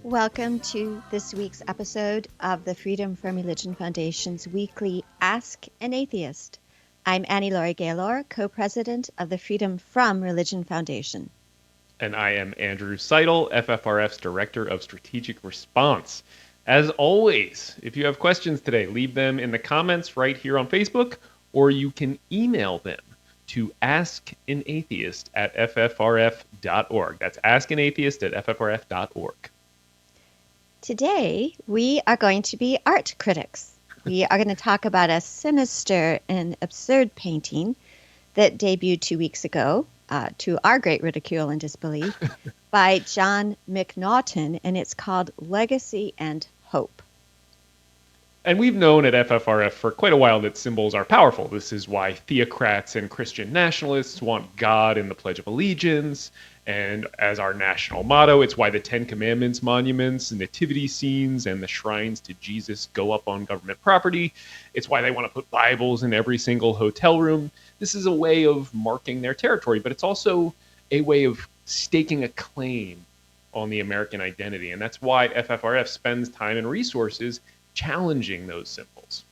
Welcome to this week's episode of the Freedom from Religion Foundation's weekly Ask an Atheist. I'm Annie Laurie Gaylor, co-president of the Freedom from Religion Foundation. And I am Andrew Seidel, FFRF's Director of Strategic Response. As always, if you have questions today, leave them in the comments right here on Facebook, or you can email them to askanatheist@ffrf.org. That's askanatheist@ffrf.org. Today, we are going to be art critics. We are going to talk about a sinister and absurd painting that debuted 2 weeks ago, to our great ridicule and disbelief, by Jon McNaughton, and it's called Legacy and Hope. And we've known at FFRF for quite a while that symbols are powerful. This is why theocrats and Christian nationalists want God in the Pledge of Allegiance. And as our national motto, it's why the Ten Commandments monuments, nativity scenes, and the shrines to Jesus go up on government property. It's why they want to put Bibles in every single hotel room. This is a way of marking their territory, but it's also a way of staking a claim on the American identity. And that's why FFRF spends time and resources challenging those symbols.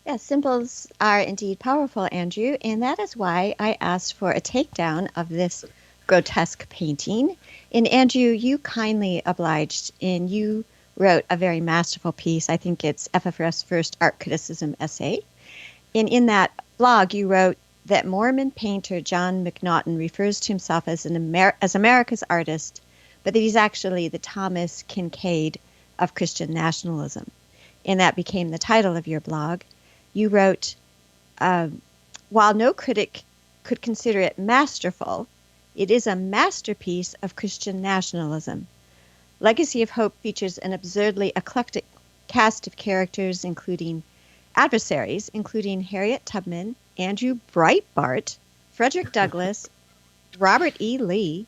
Yes, symbols are indeed powerful, Andrew, and that is why I asked for a takedown of this grotesque painting. And Andrew, you kindly obliged, and you wrote a very masterful piece. I think it's FFRF's first art criticism essay. And in that blog, you wrote that Mormon painter Jon McNaughton refers to himself as America's artist, but that he's actually the Thomas Kincaid of Christian nationalism. And that became the title of your blog. You wrote, while no critic could consider it masterful, it is a masterpiece of Christian nationalism. Legacy of Hope features an absurdly eclectic cast of characters, including adversaries, including Harriet Tubman, Andrew Breitbart, Frederick Douglass, Robert E. Lee,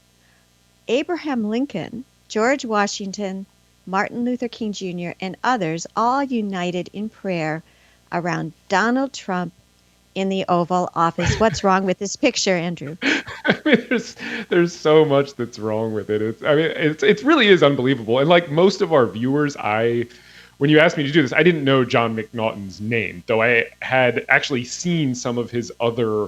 Abraham Lincoln, George Washington, Martin Luther King Jr., and others, all united in prayer around Donald Trump in the Oval Office. What's wrong with this picture, Andrew? I mean, there's so much that's wrong with it. It really is unbelievable. And like most of our viewers, when you asked me to do this, I didn't know Jon McNaughton's name, though I had actually seen some of his other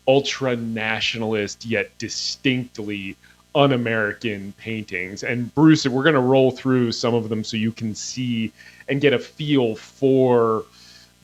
ultra-nationalist yet distinctly un-American paintings. And Bruce, we're going to roll through some of them so you can see and get a feel for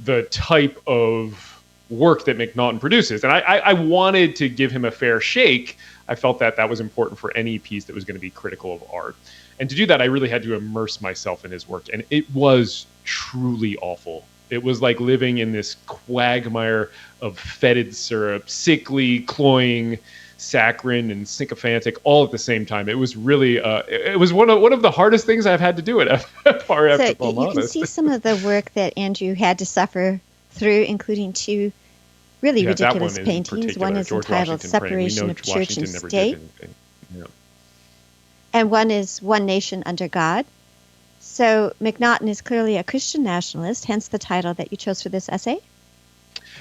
the type of work that McNaughton produces. And I wanted to give him a fair shake. I felt that was important for any piece that was going to be critical of art. And to do that, I really had to immerse myself in his work. And it was truly awful. It was like living in this quagmire of fetid syrup, sickly, cloying, saccharine, and sycophantic all at the same time. It was really, it was one of the hardest things I've had to do at FFRF. So you can see some of the work that Andrew had to suffer through, including two really ridiculous paintings. One is entitled Separation of Church and State. And one is One Nation Under God. So McNaughton is clearly a Christian nationalist, hence the title that you chose for this essay.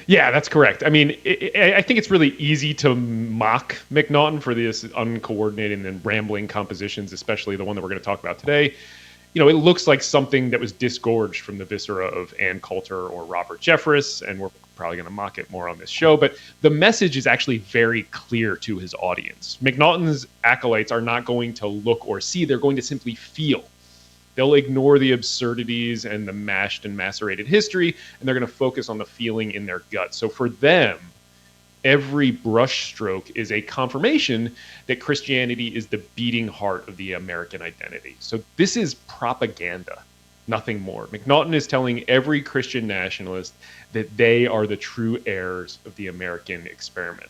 Yeah, that's correct. I mean, I think it's really easy to mock McNaughton for this uncoordinated and rambling compositions, especially the one that we're going to talk about today. You know, it looks like something that was disgorged from the viscera of Ann Coulter or Robert Jefferson, and we're probably going to mock it more on this show. But the message is actually very clear to his audience. McNaughton's acolytes are not going to look or see, they're going to simply feel. They'll ignore the absurdities and the mashed and macerated history, and they're going to focus on the feeling in their gut. So for them, every brushstroke is a confirmation that Christianity is the beating heart of the American identity. So this is propaganda, nothing more. McNaughton is telling every Christian nationalist that they are the true heirs of the American experiment.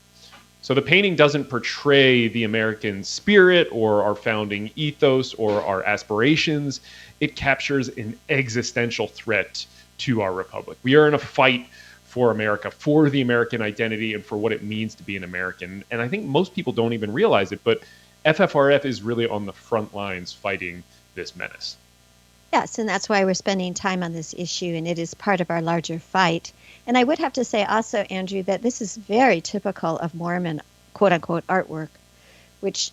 So the painting doesn't portray the American spirit or our founding ethos or our aspirations. It captures an existential threat to our republic. We are in a fight for America, for the American identity, and for what it means to be an American. And I think most people don't even realize it, but FFRF is really on the front lines fighting this menace. Yes, and that's why we're spending time on this issue, and it is part of our larger fight. And I would have to say also, Andrew, that this is very typical of Mormon quote-unquote artwork, which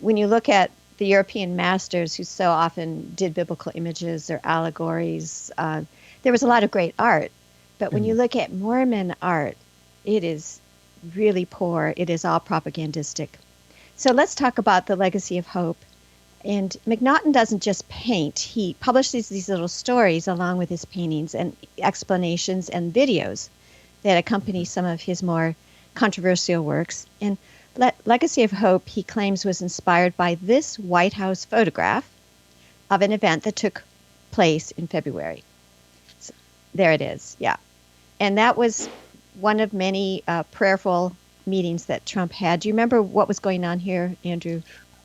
when you look at the European masters who so often did biblical images or allegories. There was a lot of great art. But when you look at Mormon art, it is really poor. It is all propagandistic. So let's talk about the legacy of hope. And McNaughton doesn't just paint. He publishes these little stories along with his paintings and explanations and videos that accompany some of his more controversial works. And Legacy of Hope, he claims, was inspired by this White House photograph of an event that took place in February. So there it is, yeah. And that was one of many prayerful meetings that Trump had. Do you remember what was going on here, Andrew?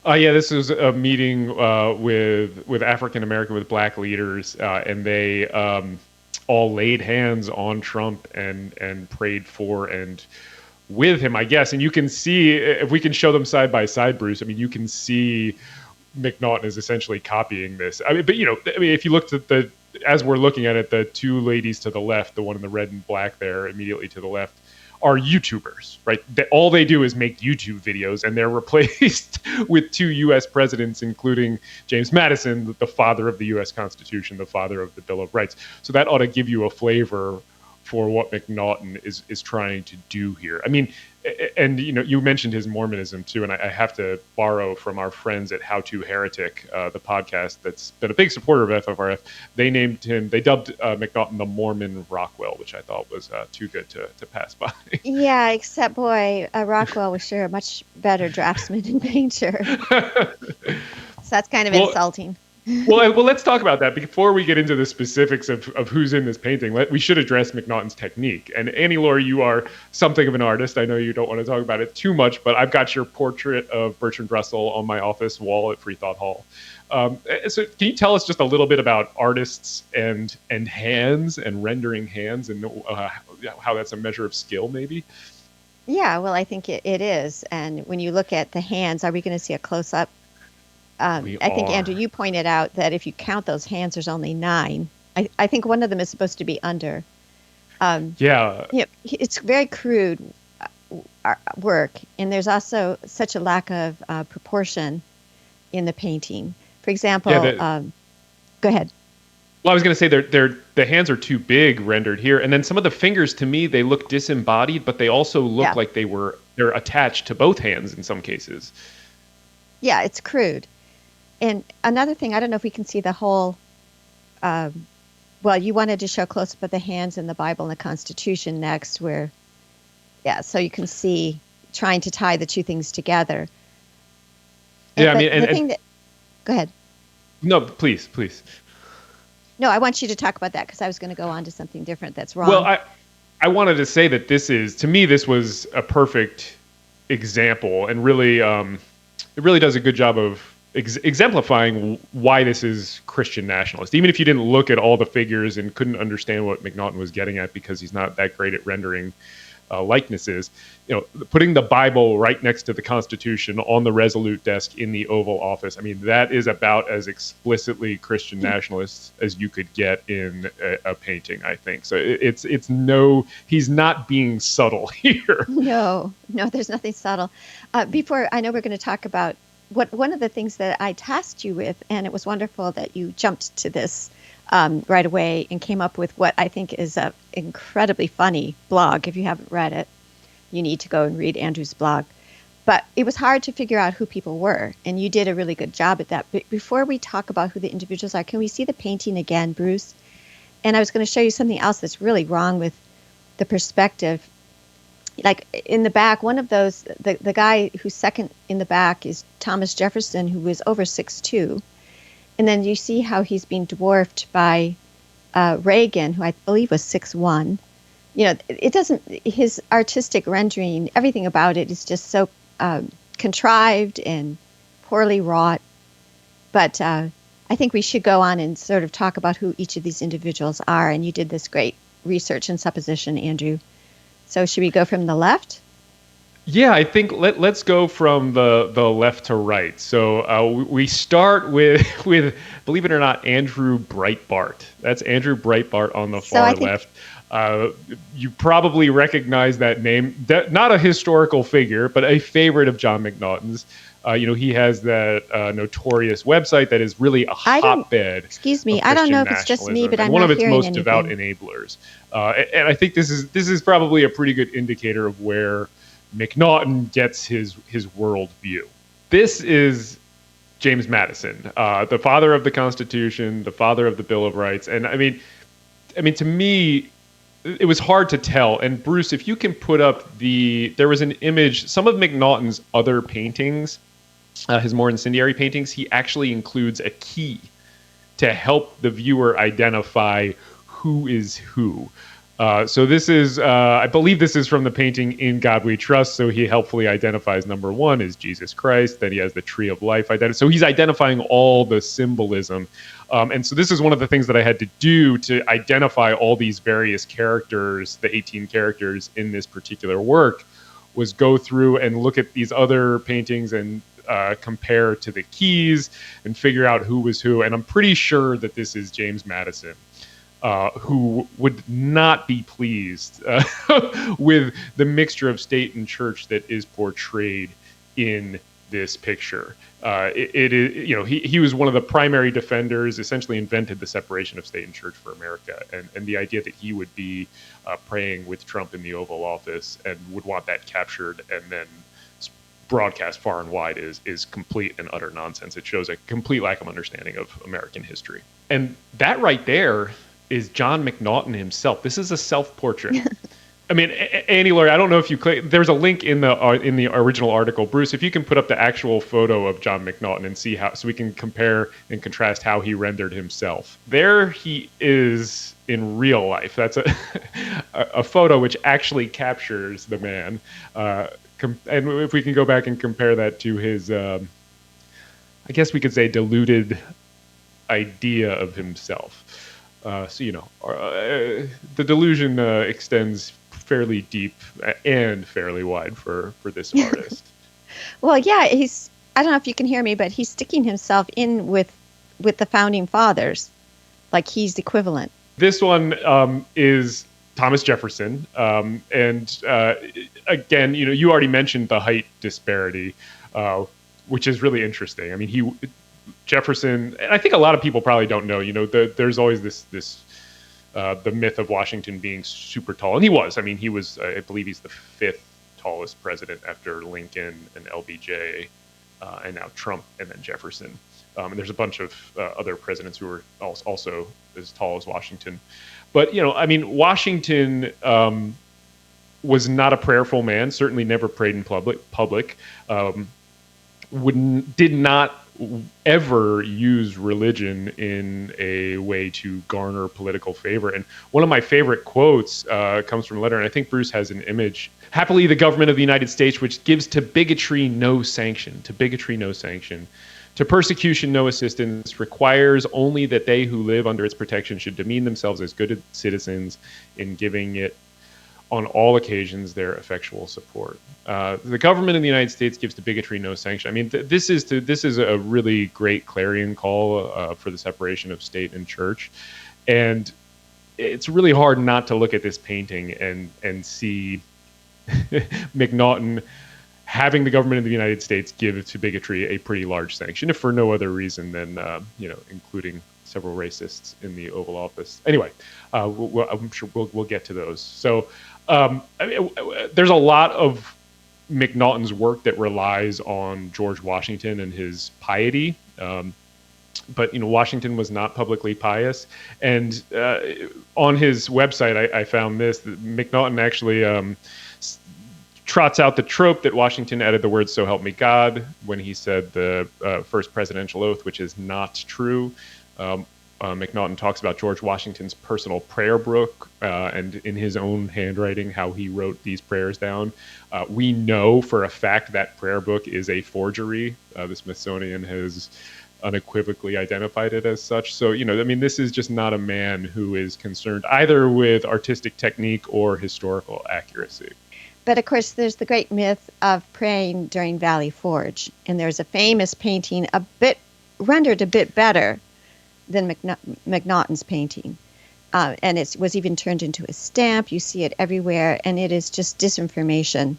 Yeah, this was a meeting with African American, with black leaders, and they all laid hands on Trump and prayed for and with him, I guess. And you can see, if we can show them side by side, Bruce, I mean, you can see McNaughton is essentially copying this. I mean, but if you looked at as we're looking at it, the two ladies to the left, the one in the red and black there immediately to the left, are YouTubers, right? All they do is make YouTube videos, and they're replaced with two U.S. presidents, including James Madison, the father of the U.S. Constitution, the father of the Bill of Rights. So that ought to give you a flavor for what McNaughton is trying to do here. I mean, and you mentioned his Mormonism too, and I have to borrow from our friends at How to Heretic, the podcast that's been a big supporter of FFRF. They dubbed McNaughton the Mormon Rockwell, which I thought was too good to pass by. Yeah, except boy, Rockwell was sure a much better draftsman and painter. So that's kind of insulting. Well, let's talk about that before we get into the specifics of who's in this painting. We should address McNaughton's technique. And Annie Laurie, you are something of an artist. I know you don't want to talk about it too much, but I've got your portrait of Bertrand Russell on my office wall at Free Thought Hall. So can you tell us just a little bit about artists and hands and rendering hands and how that's a measure of skill, maybe? Yeah, well, I think it is. And when you look at the hands, are we going to see a close-up? I think, Andrew, you pointed out that if you count those hands, there's only 9. I think one of them is supposed to be under. It's very crude work, and there's also such a lack of proportion in the painting. For example, go ahead. Well, I was going to say the hands are too big rendered here, and then some of the fingers, to me, they look disembodied, but they also look like they're attached to both hands in some cases. Yeah, it's crude. And another thing, I don't know if we can see the whole, you wanted to show close-up of the hands in the Bible and the Constitution next, so you can see trying to tie the two things together. Go ahead. No, please. No, I want you to talk about that because I was going to go on to something different that's wrong. Well, I wanted to say that to me, this was a perfect example, and really, it really does a good job of exemplifying why this is Christian nationalist. Even if you didn't look at all the figures and couldn't understand what McNaughton was getting at because he's not that great at rendering likenesses, putting the Bible right next to the Constitution on the Resolute desk in the Oval Office, I mean, that is about as explicitly Christian nationalist as you could get in a painting, I think. So he's not being subtle here. No, there's nothing subtle. Before, I know we're going to talk about one of the things that I tasked you with, and it was wonderful that you jumped to this right away and came up with what I think is an incredibly funny blog. If you haven't read it, you need to go and read Andrew's blog. But it was hard to figure out who people were, and you did a really good job at that. But before we talk about who the individuals are, can we see the painting again, Bruce? And I was going to show you something else that's really wrong with the perspective. Like in the back, one of those, the guy who's second in the back is Thomas Jefferson, who was over 6'2". And then you see how he's being dwarfed by Reagan, who I believe was 6'1". His artistic rendering, everything about it is just so contrived and poorly wrought. But I think we should go on and sort of talk about who each of these individuals are. And you did this great research and supposition, Andrew. So should we go from the left? Yeah, I think let's go from the left to right. So we start with, believe it or not, Andrew Breitbart. That's Andrew Breitbart on the far left. You probably recognize that name. Not a historical figure, but a favorite of Jon McNaughton's. He has that notorious website that is really a hotbed. Excuse me, of I don't Christian know if it's just me, nationalism but and I'm one not of its hearing most devout anything. enablers. And I think this is probably a pretty good indicator of where McNaughton gets his worldview. This is James Madison, the father of the Constitution, the father of the Bill of Rights. And I mean, to me, it was hard to tell. And Bruce, if you can put up there was an image, some of McNaughton's other paintings, his more incendiary paintings, he actually includes a key to help the viewer identify who is who. So this is, I believe this is from the painting In God We Trust. So he helpfully identifies number one is Jesus Christ. Then he has the Tree of Life identity. So he's identifying all the symbolism. And so this is one of the things that I had to do to identify all these various characters, the 18 characters in this particular work, was go through and look at these other paintings and compare to the keys and figure out who was who. And I'm pretty sure that this is James Madison. Who would not be pleased with the mixture of state and church that is portrayed in this picture. It is, he was one of the primary defenders, essentially invented the separation of state and church for America, and the idea that he would be praying with Trump in the Oval Office and would want that captured and then broadcast far and wide is complete and utter nonsense. It shows a complete lack of understanding of American history. And that right there is Jon McNaughton himself. This is a self-portrait. I mean, Annie Laurie, I don't know if you click. There's a link in the original article. Bruce, if you can put up the actual photo of Jon McNaughton and see how, so we can compare and contrast how he rendered himself. There he is in real life. That's a photo which actually captures the man. And if we can go back and compare that to his, I guess we could say, deluded idea of himself. The delusion extends fairly deep and fairly wide for this artist. Well, yeah, I don't know if you can hear me, but he's sticking himself in with the founding fathers, like he's equivalent. This one is Thomas Jefferson. And again, you already mentioned the height disparity, which is really interesting. I mean, Jefferson, and I think a lot of people probably don't know, there's always this the myth of Washington being super tall. And he was. I mean, he was, I believe he's the fifth tallest president after Lincoln and LBJ, and now Trump and then Jefferson. And there's a bunch of other presidents who were also as tall as Washington. But, Washington was not a prayerful man, certainly never prayed in public, did not ever use religion in a way to garner political favor. And one of my favorite quotes comes from a letter, and I think Bruce has an image. Happily, the government of the United States, which gives to bigotry no sanction, to persecution no assistance, requires only that they who live under its protection should demean themselves as good citizens in giving it on all occasions their effectual support. The government in the United States gives to bigotry no sanction. I mean, this is a really great clarion call for the separation of state and church, and it's really hard not to look at this painting and see McNaughton having the government of the United States give to bigotry a pretty large sanction, if for no other reason than including several racists in the Oval Office. Anyway, I'm sure we'll get to those. So there's a lot of McNaughton's work that relies on George Washington and his piety. But Washington was not publicly pious, and on his website, I found this. That McNaughton actually trots out the trope that Washington added the words "So help me God" when he said the first presidential oath, which is not true. McNaughton talks about George Washington's personal prayer book and in his own handwriting how he wrote these prayers down. We know for a fact that prayer book is a forgery. The Smithsonian has unequivocally identified it as such. So, this is just not a man who is concerned either with artistic technique or historical accuracy. But of course, there's the great myth of praying during Valley Forge. And there's a famous painting rendered a bit better than McNaughton's painting. And it was even turned into a stamp. You see it everywhere. And it is just disinformation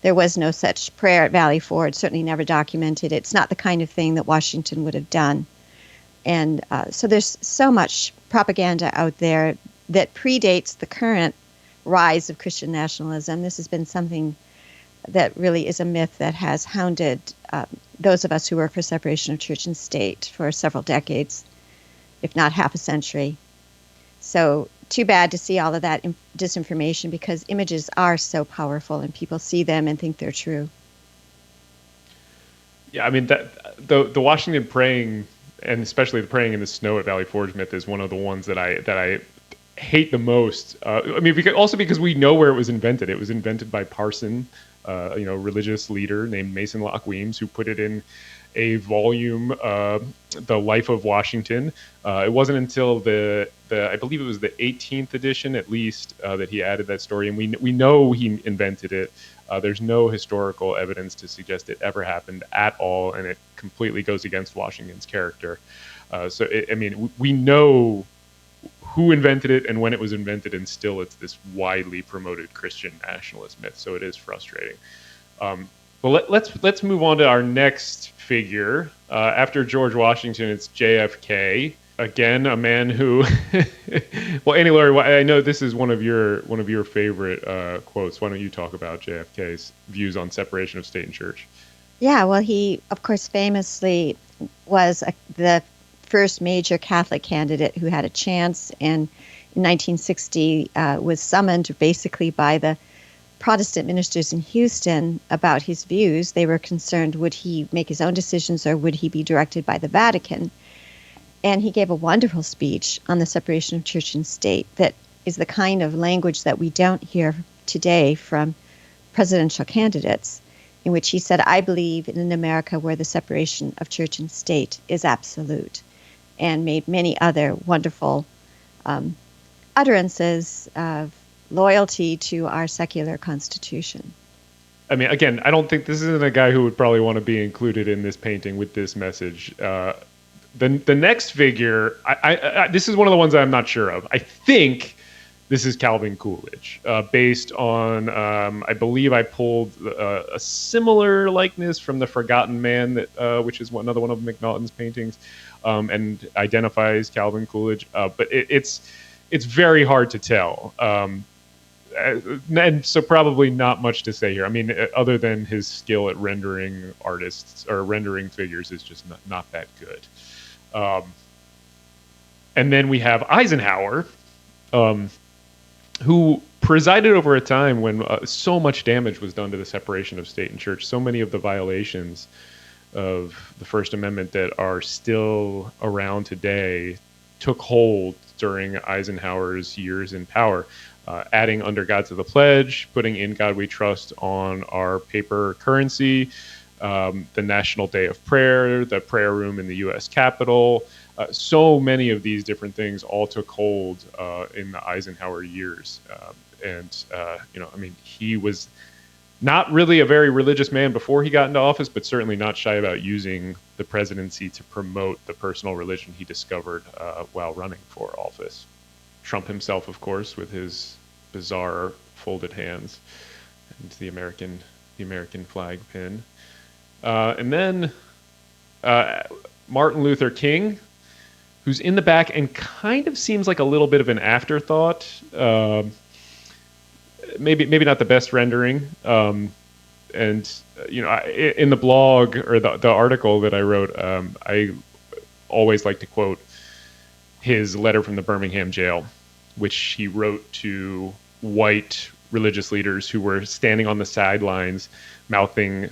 There was no such prayer at Valley Forge, certainly never documented. It's not the kind of thing that Washington would have done. And so there's so much propaganda out there that predates the current rise of Christian nationalism. This has been something that really is a myth that has hounded those of us who work for separation of church and state for several decades, if not half a century. So too bad to see all of that disinformation, because images are so powerful and people see them and think they're true. Yeah, I mean, that the Washington praying, and especially the praying in the snow at Valley Forge myth, is one of the ones that I hate the most. I mean, because we know where it was invented. It was invented by Parson, religious leader named Mason Locke Weems, who put it in a volume, The Life of Washington. It wasn't until I believe it was the 18th edition, at least, that he added that story, and we know he invented it. There's no historical evidence to suggest it ever happened at all, and it completely goes against Washington's character. We know who invented it and when it was invented, and still it's this widely promoted Christian nationalist myth. So it is frustrating. But let's move on to our next figure. After George Washington, it's JFK. Again, a man who, well, Annie Laurie, I know this is one of your favorite quotes. Why don't you talk about JFK's views on separation of state and church? Yeah, well, he, of course, famously was the first major Catholic candidate who had a chance, and in 1960 was summoned basically by the Protestant ministers in Houston about his views. They were concerned, would he make his own decisions or would he be directed by the Vatican? And he gave a wonderful speech on the separation of church and state that is the kind of language that we don't hear today from presidential candidates, in which he said, I believe in an America where the separation of church and state is absolute, and made many other wonderful utterances of loyalty to our secular constitution. I mean, again, I don't think this isn't a guy who would probably want to be included in this painting with this message. The next figure, this is one of the ones I'm not sure of. I think this is Calvin Coolidge, based on, I believe I pulled a similar likeness from The Forgotten Man, which is another one of McNaughton's paintings, and identifies Calvin Coolidge. But it's very hard to tell. And so probably not much to say here. I mean, other than his skill at rendering artists or rendering figures is just not that good. And then we have Eisenhower, who presided over a time when so much damage was done to the separation of state and church. So many of the violations of the First Amendment that are still around today took hold during Eisenhower's years in power. Adding under God to the pledge, putting In God We Trust on our paper currency, the National Day of Prayer, the prayer room in the U.S. Capitol. So many of these different things all took hold in the Eisenhower years. He was not really a very religious man before he got into office, but certainly not shy about using the presidency to promote the personal religion he discovered while running for office. Trump himself, of course, with his bizarre folded hands and the American flag pin. And then Martin Luther King, who's in the back and kind of seems like a little bit of an afterthought. Maybe not the best rendering. In the blog or the article that I wrote, I always like to quote his letter from the Birmingham jail, which he wrote to white religious leaders who were standing on the sidelines mouthing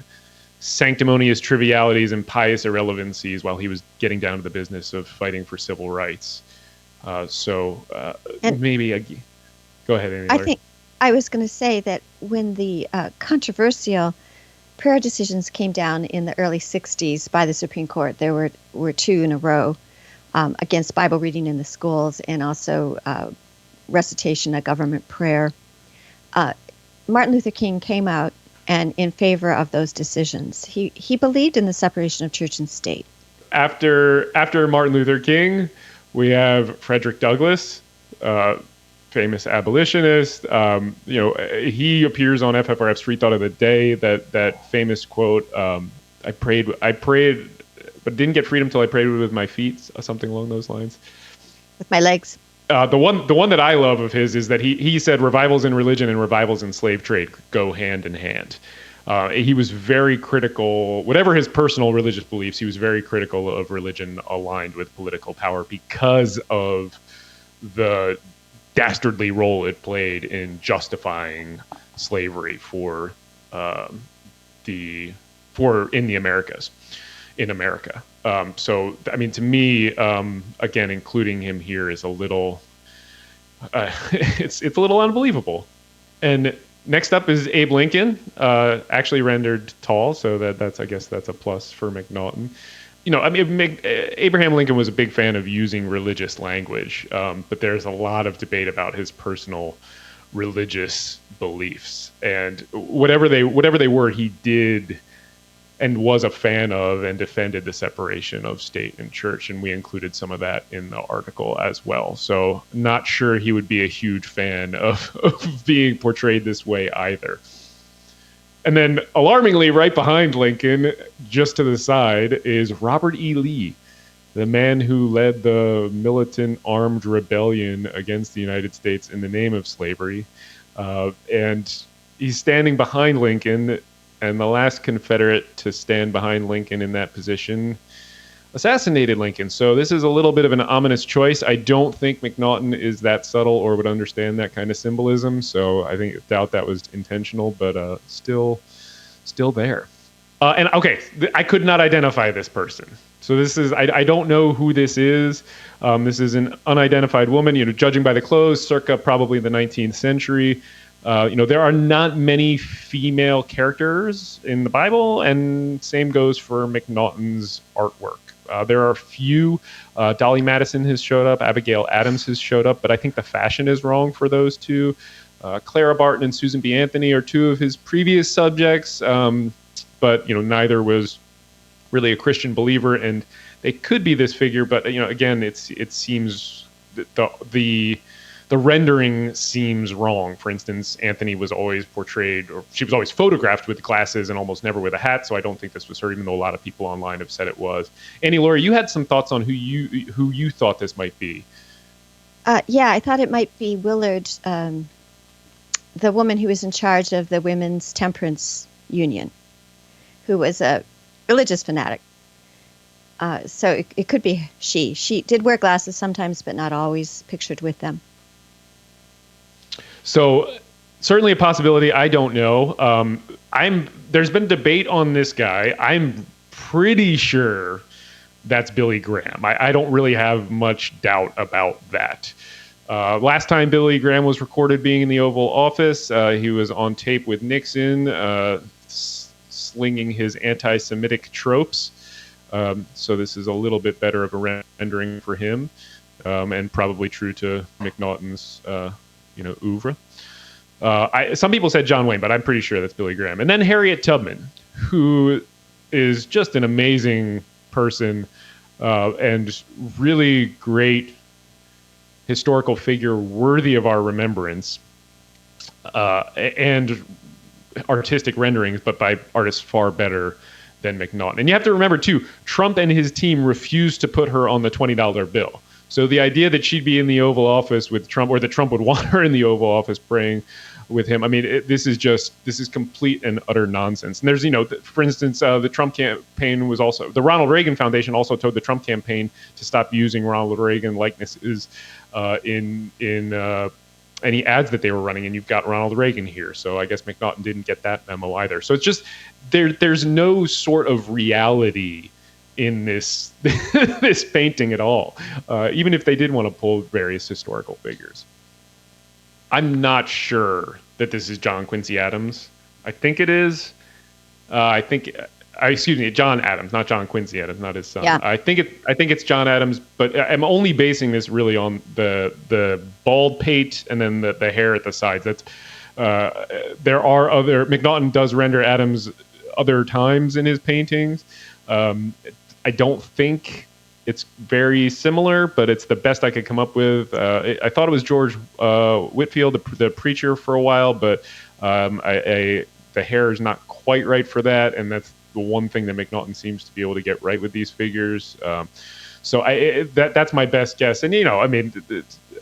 sanctimonious trivialities and pious irrelevancies while he was getting down to the business of fighting for civil rights. Go ahead, Amy. I think I was going to say that when the controversial prayer decisions came down in the early 60s by the Supreme Court, there were two in a row against Bible reading in the schools and also recitation of government prayer. Martin Luther King came out and in favor of those decisions. He believed in the separation of church and state. After Martin Luther King, we have Frederick Douglass, famous abolitionist. He appears on FFRF's Free Thought of the Day. That famous quote, I prayed, but didn't get freedom till I prayed with my feet," something along those lines. With my legs. The one that I love of his is that he said revivals in religion and revivals in slave trade go hand in hand. He was very critical, whatever his personal religious beliefs, he was very critical of religion aligned with political power because of the dastardly role it played in justifying slavery in the Americas, in America. So, I mean, to me, again, including him here is a little, it's a little unbelievable. And next up is Abe Lincoln, actually rendered tall, so I guess that's a plus for McNaughton. I mean, Abraham Lincoln was a big fan of using religious language, but there's a lot of debate about his personal religious beliefs, and whatever they were, he did and was a fan of and defended the separation of state and church, and we included some of that in the article as well. So not sure he would be a huge fan of being portrayed this way either. And then, alarmingly, right behind Lincoln, just to the side, is Robert E. Lee, the man who led the militant armed rebellion against the United States in the name of slavery. And he's standing behind Lincoln, and the last Confederate to stand behind Lincoln in that position assassinated Lincoln. So this is a little bit of an ominous choice. I don't think McNaughton is that subtle or would understand that kind of symbolism. So I doubt that was intentional, but still there. And okay, I could not identify this person. So this is, I don't know who this is. This is an unidentified woman, judging by the clothes, circa probably the 19th century. There are not many female characters in the Bible, and same goes for McNaughton's artwork. There are a few. Dolly Madison has showed up. Abigail Adams has showed up, but I think the fashion is wrong for those two. Clara Barton and Susan B. Anthony are two of his previous subjects, but neither was really a Christian believer, and they could be this figure. But again, it seems that the rendering seems wrong. For instance, Anthony was always portrayed, or she was always photographed with glasses and almost never with a hat. So I don't think this was her, even though a lot of people online have said it was. Annie Laurie, you had some thoughts on who you thought this might be. Yeah, I thought it might be Willard, the woman who was in charge of the Women's Temperance Union, who was a religious fanatic. So it could be she. She did wear glasses sometimes, but not always pictured with them. So certainly a possibility. I don't know. There's been debate on this guy. I'm pretty sure that's Billy Graham. I don't really have much doubt about that. Last time Billy Graham was recorded being in the Oval Office, he was on tape with Nixon, slinging his anti-Semitic tropes. So this is a little bit better of a rendering for him, and probably true to McNaughton's oeuvre. Some people said John Wayne, but I'm pretty sure that's Billy Graham. And then Harriet Tubman, who is just an amazing person, and really great historical figure worthy of our remembrance, and artistic renderings, but by artists far better than McNaughton. And you have to remember, too, Trump and his team refused to put her on the $20 bill. So the idea that she'd be in the Oval Office with Trump, or that Trump would want her in the Oval Office praying with him, I mean, this is complete and utter nonsense. And there's, for instance, the Trump campaign was also, the Ronald Reagan Foundation also told the Trump campaign to stop using Ronald Reagan likenesses in any ads that they were running, and you've got Ronald Reagan here. So I guess McNaughton didn't get that memo either. So it's just, there's no sort of reality in this this painting at all, even if they did want to pull various historical figures. I'm not sure that this is John Quincy Adams. I think it is. Excuse me, John Adams, not John Quincy Adams, not his son. Yeah. I think it's John Adams, but I'm only basing this really on the bald pate and then the hair at the sides. That's there are other, McNaughton does render Adams other times in his paintings. I don't think It's very similar, but it's the best I could come up with. I thought it was George Whitefield, the preacher, for a while, but the hair is not quite right for that, and that's the one thing that McNaughton seems to be able to get right with these figures. So that's my best guess. And, I mean,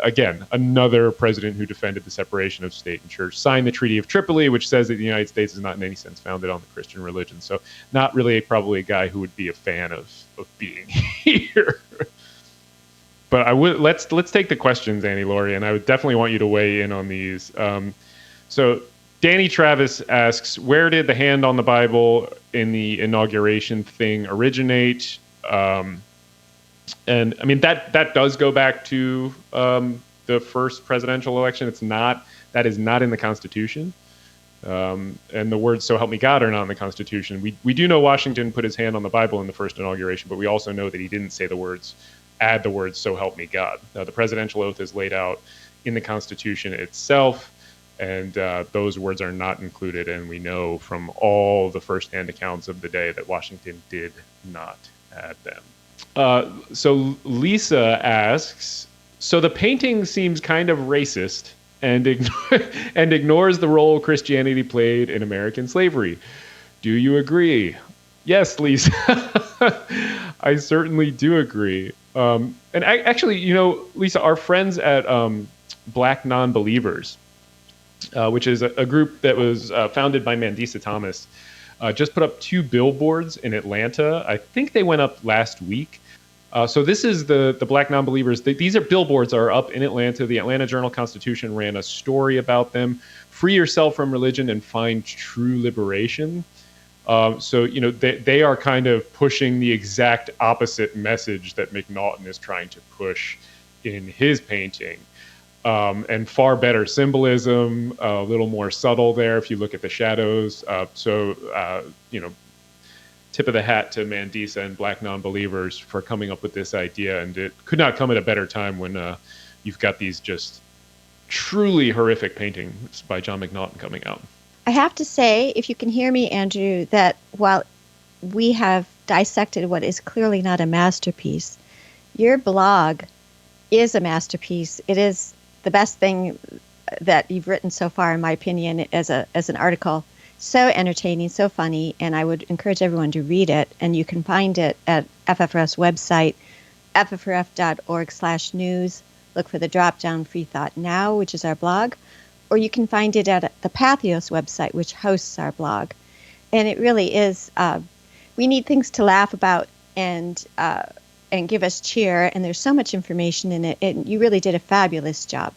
again, another president who defended the separation of state and church, signed the Treaty of Tripoli, which says that the United States is not in any sense founded on the Christian religion. So not really probably a guy who would be a fan of being here. But let's take the questions, Annie Laurie, and I would definitely want you to weigh in on these. So Danny Travis asks, where did the hand on the Bible in the inauguration thing originate? And I mean, that does go back to the first presidential election. That is not in the Constitution. And the words "so help me God" are not in the Constitution. We do know Washington put his hand on the Bible in the first inauguration, but we also know that he didn't say add the words "so help me God." The presidential oath is laid out in the Constitution itself, and those words are not included. And we know from all the firsthand accounts of the day that Washington did not add them. So Lisa asks, so the painting seems kind of racist and ignores the role Christianity played in American slavery. Do you agree? Yes, Lisa. I certainly do agree. And actually, Lisa, our friends at Black Nonbelievers, which is a group that was founded by Mandisa Thomas, just put up 2 billboards in Atlanta. I think they went up last week. So this is the Black Nonbelievers. These billboards are up in Atlanta. The Atlanta Journal-Constitution ran a story about them. Free yourself from religion and find true liberation. So they are kind of pushing the exact opposite message that McNaughton is trying to push in his painting. And far better symbolism, a little more subtle there if you look at the shadows. Tip of the hat to Mandisa and Black Nonbelievers for coming up with this idea. And it could not come at a better time when you've got these just truly horrific paintings by Jon McNaughton coming out. I have to say, if you can hear me, Andrew, that while we have dissected what is clearly not a masterpiece, your blog is a masterpiece. It is the best thing that you've written so far, in my opinion, as an article. So entertaining, so funny, and I would encourage everyone to read it. And you can find it at FFRF's website, ffrf.org/news. Look for the drop-down Free Thought Now, which is our blog, or you can find it at the Patheos website, which hosts our blog. And it really is, we need things to laugh about and give us cheer, and there's so much information in it, and you really did a fabulous job.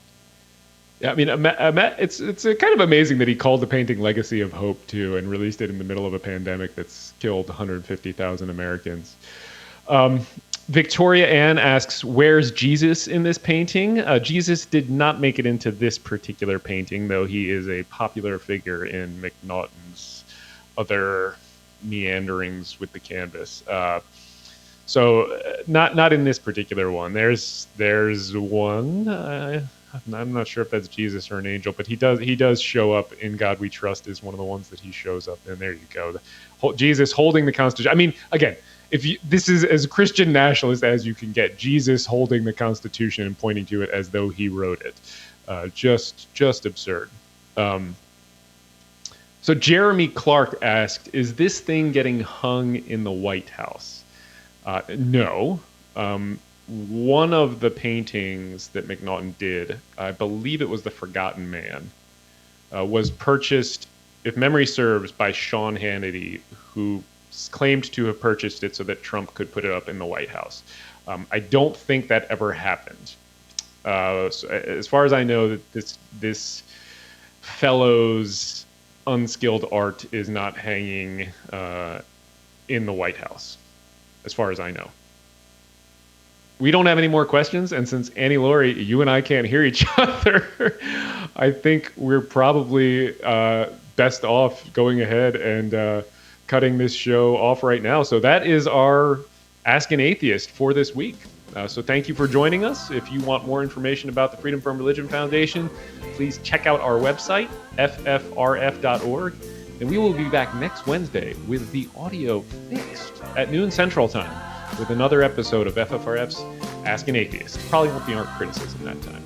Yeah, I mean, it's kind of amazing that he called the painting "Legacy of Hope" too, and released it in the middle of a pandemic that's killed 150,000 Americans. Victoria Ann asks, "Where's Jesus in this painting?" Jesus did not make it into this particular painting, though he is a popular figure in McNaughton's other meanderings with the canvas. So not in this particular one. There's one. I'm not sure if that's Jesus or an angel, but he does show up in "God We Trust" is one of the ones that he shows up in. There you go. Jesus holding the Constitution. I mean, again, this is as Christian nationalist as you can get. Jesus holding the Constitution and pointing to it as though he wrote it. Just absurd. So Jeremy Clark asked, "Is this thing getting hung in the White House?" No. One of the paintings that McNaughton did, I believe it was The Forgotten Man, was purchased, if memory serves, by Sean Hannity, who claimed to have purchased it so that Trump could put it up in the White House. I don't think that ever happened. So as far as I know, that this fellow's unskilled art is not hanging in the White House, as far as I know. We don't have any more questions, and since Annie Laurie, you and I can't hear each other, I think we're probably best off going ahead and cutting this show off right now. So that is our Ask an Atheist for this week. So thank you for joining us. If you want more information about the Freedom from Religion Foundation, please check out our website, ffrf.org. And we will be back next Wednesday with the audio fixed at noon Central Time. with another episode of FFRF's Ask an Atheist. Probably won't be art criticism that time.